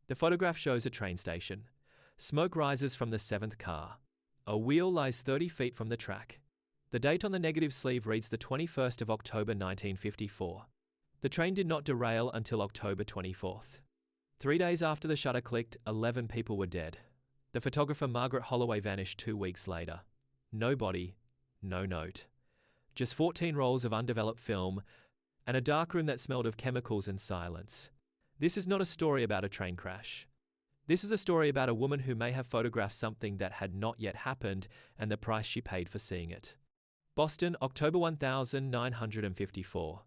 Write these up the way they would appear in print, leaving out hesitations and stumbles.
The photograph shows a train station. Smoke rises from the seventh car. A wheel lies 30 feet from the track. The date on the negative sleeve reads the 21st of October 1954. The train did not derail until October 24th. 3 days after the shutter clicked, 11 people were dead. The photographer Margaret Holloway vanished 2 weeks later. No body, no note. Just 14 rolls of undeveloped film and a darkroom that smelled of chemicals and silence. This is not a story about a train crash. This is a story about a woman who may have photographed something that had not yet happened and the price she paid for seeing it. Boston, October 1954.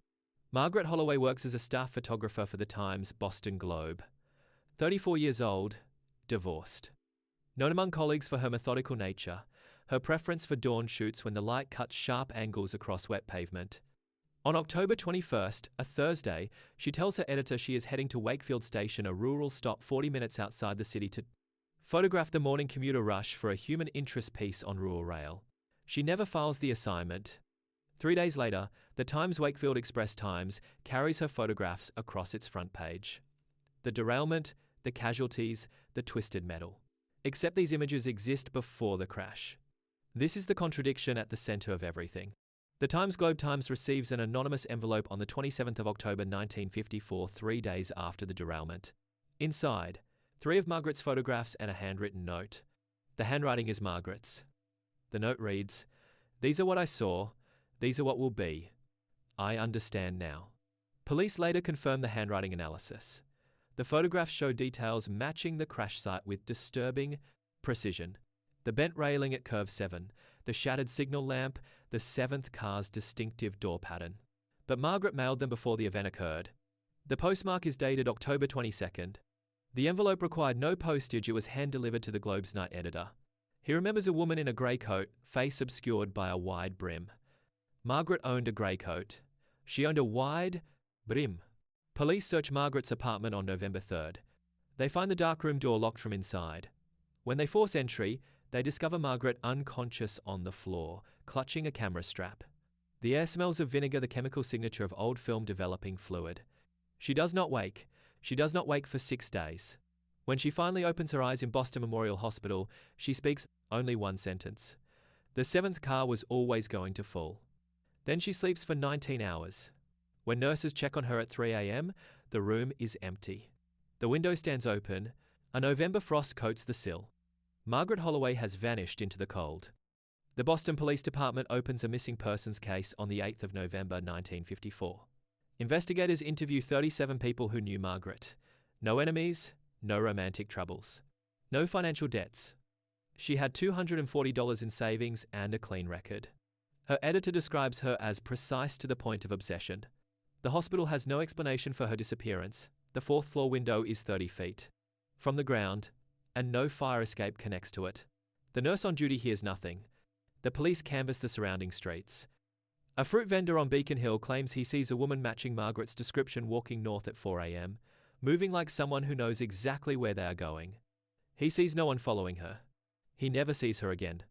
Margaret Holloway works as a staff photographer for the Times Boston Globe. 34 years old, divorced. Known among colleagues for her methodical nature, her preference for dawn shoots when the light cuts sharp angles across wet pavement. On October 21st, a Thursday, she tells her editor she is heading to Wakefield Station, a rural stop 40 minutes outside the city, to photograph the morning commuter rush for a human interest piece on rural rail. She never files the assignment. 3 days later, the Times Wakefield Express-Times carries her photographs across its front page. The derailment, the casualties, the twisted metal. Except these images exist before the crash. This is the contradiction at the center of everything. The Times Globe-Times receives an anonymous envelope on the 27th of October 1954, 3 days after the derailment. Inside, 3 of Margaret's photographs and a handwritten note. The handwriting is Margaret's. The note reads, "These are what I saw. These are what will be. I understand now." Police later confirmed the handwriting analysis. The photographs show details matching the crash site with disturbing precision. The bent railing at curve 7, the shattered signal lamp, the 7th car's distinctive door pattern. But Margaret mailed them before the event occurred. The postmark is dated October 22nd. The envelope required no postage, it was hand-delivered to the Globe's night editor. He remembers a woman in a grey coat, face obscured by a wide brim. Margaret owned a grey coat. She owned a wide brim. Police search Margaret's apartment on November 3rd. They find the darkroom door locked from inside. When they force entry, they discover Margaret unconscious on the floor, clutching a camera strap. The air smells of vinegar, the chemical signature of old film developing fluid. She does not wake. She does not wake for 6 days. When she finally opens her eyes in Boston Memorial Hospital, she speaks only one sentence. The 7th car was always going to fall. Then she sleeps for 19 hours. When nurses check on her at 3 a.m., the room is empty. The window stands open. A November frost coats the sill. Margaret Holloway has vanished into the cold. The Boston Police Department opens a missing persons case on the 8th of November 1954. Investigators interview 37 people who knew Margaret. No enemies, no romantic troubles, no financial debts. She had $240 in savings and a clean record. Her editor describes her as precise to the point of obsession. The hospital has no explanation for her disappearance. The 4th floor window is 30 feet from the ground, and no fire escape connects to it. The nurse on duty hears nothing. The police canvass the surrounding streets. A fruit vendor on Beacon Hill claims he sees a woman matching Margaret's description walking north at 4 a.m., moving like someone who knows exactly where they are going. He sees no one following her. He never sees her again.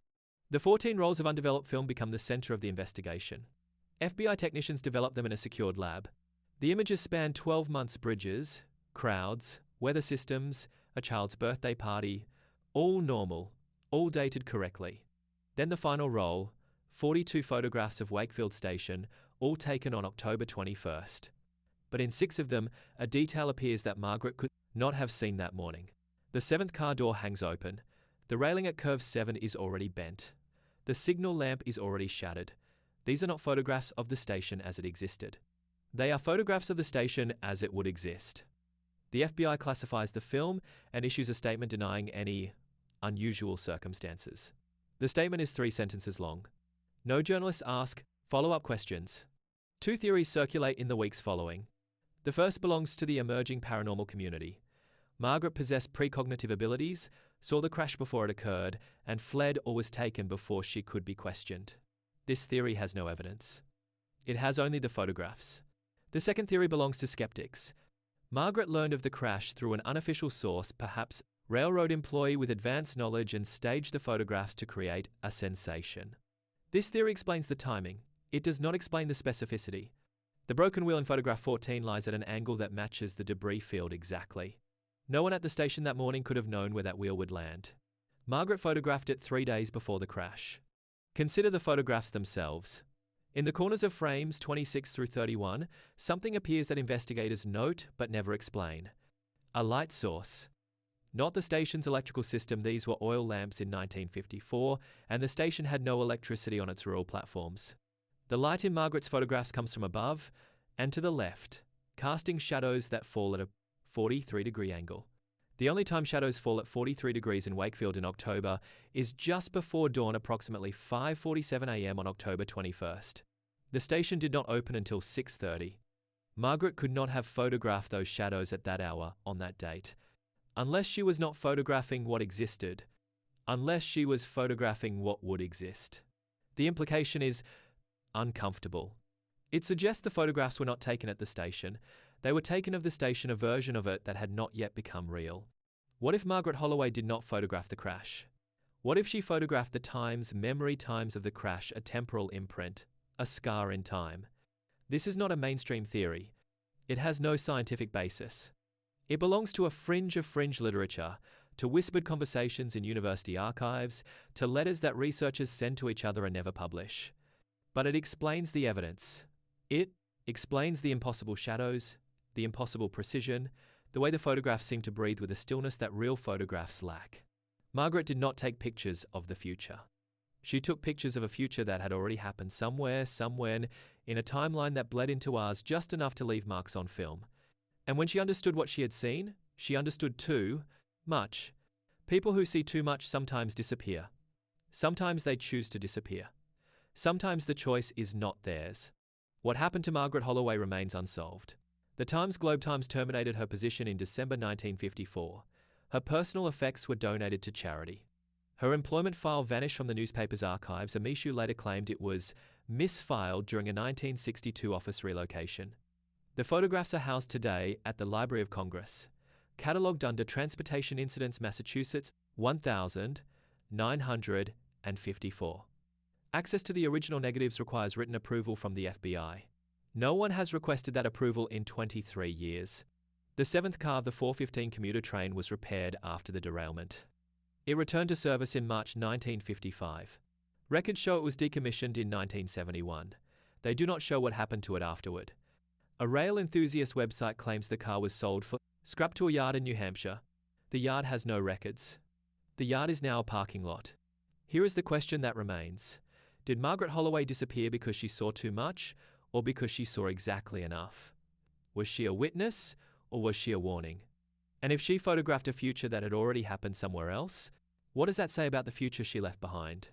The 14 rolls of undeveloped film become the center of the investigation. FBI technicians develop them in a secured lab. The images span 12 months: bridges, crowds, weather systems, a child's birthday party, all normal, all dated correctly. Then the final roll, 42 photographs of Wakefield Station, all taken on October 21st. But in 6 of them, a detail appears that Margaret could not have seen that morning. The 7th car door hangs open. The railing at curve 7 is already bent. The signal lamp is already shattered. These are not photographs of the station as it existed. They are photographs of the station as it would exist. The FBI classifies the film and issues a statement denying any unusual circumstances. The statement is 3 sentences long. No journalists ask follow-up questions. 2 theories circulate in the weeks following. The first belongs to the emerging paranormal community. Margaret possessed precognitive abilities, saw the crash before it occurred, and fled or was taken before she could be questioned. This theory has no evidence. It has only the photographs. The second theory belongs to skeptics. Margaret learned of the crash through an unofficial source, perhaps railroad employee with advanced knowledge, and staged the photographs to create a sensation. This theory explains the timing. It does not explain the specificity. The broken wheel in photograph 14 lies at an angle that matches the debris field exactly. No one at the station that morning could have known where that wheel would land. Margaret photographed it 3 days before the crash. Consider the photographs themselves. In the corners of frames 26 through 31, something appears that investigators note but never explain. A light source. Not the station's electrical system. These were oil lamps in 1954, and the station had no electricity on its rural platforms. The light in Margaret's photographs comes from above and to the left, casting shadows that fall at a 43-degree angle. The only time shadows fall at 43 degrees in Wakefield in October is just before dawn, approximately 5:47 a.m. on October 21st. The station did not open until 6:30. Margaret could not have photographed those shadows at that hour on that date, unless she was not photographing what existed, unless she was photographing what would exist. The implication is uncomfortable. It suggests the photographs were not taken at the station. They were taken of the station, a version of it that had not yet become real. What if Margaret Holloway did not photograph the crash? What if she photographed the memory times of the crash, a temporal imprint, a scar in time? This is not a mainstream theory. It has no scientific basis. It belongs to a fringe of fringe literature, to whispered conversations in university archives, to letters that researchers send to each other and never publish. But it explains the evidence. It explains the impossible shadows, the impossible precision, the way the photographs seem to breathe with a stillness that real photographs lack. Margaret did not take pictures of the future. She took pictures of a future that had already happened somewhere, somewhen, in a timeline that bled into ours just enough to leave marks on film. And when she understood what she had seen, she understood too much. People who see too much sometimes disappear. Sometimes they choose to disappear. Sometimes the choice is not theirs. What happened to Margaret Holloway remains unsolved. The Times-Globe Times terminated her position in December 1954. Her personal effects were donated to charity. Her employment file vanished from the newspaper's archives. A Michu later claimed it was misfiled during a 1962 office relocation. The photographs are housed today at the Library of Congress, catalogued under Transportation Incidents, Massachusetts, 1954. Access to the original negatives requires written approval from the FBI. No one has requested that approval in 23 years. The seventh car of the 415 commuter train was repaired after the derailment. It returned to service in March 1955. Records show it was decommissioned in 1971. They do not show what happened to it afterward. A rail enthusiast website claims the car was sold for scrap to a yard in New Hampshire. The yard has no records. The yard is now a parking lot. Here is the question that remains. Did Margaret Holloway disappear because she saw too much, or because she saw exactly enough? Was she a witness, or was she a warning? And if she photographed a future that had already happened somewhere else, what does that say about the future she left behind?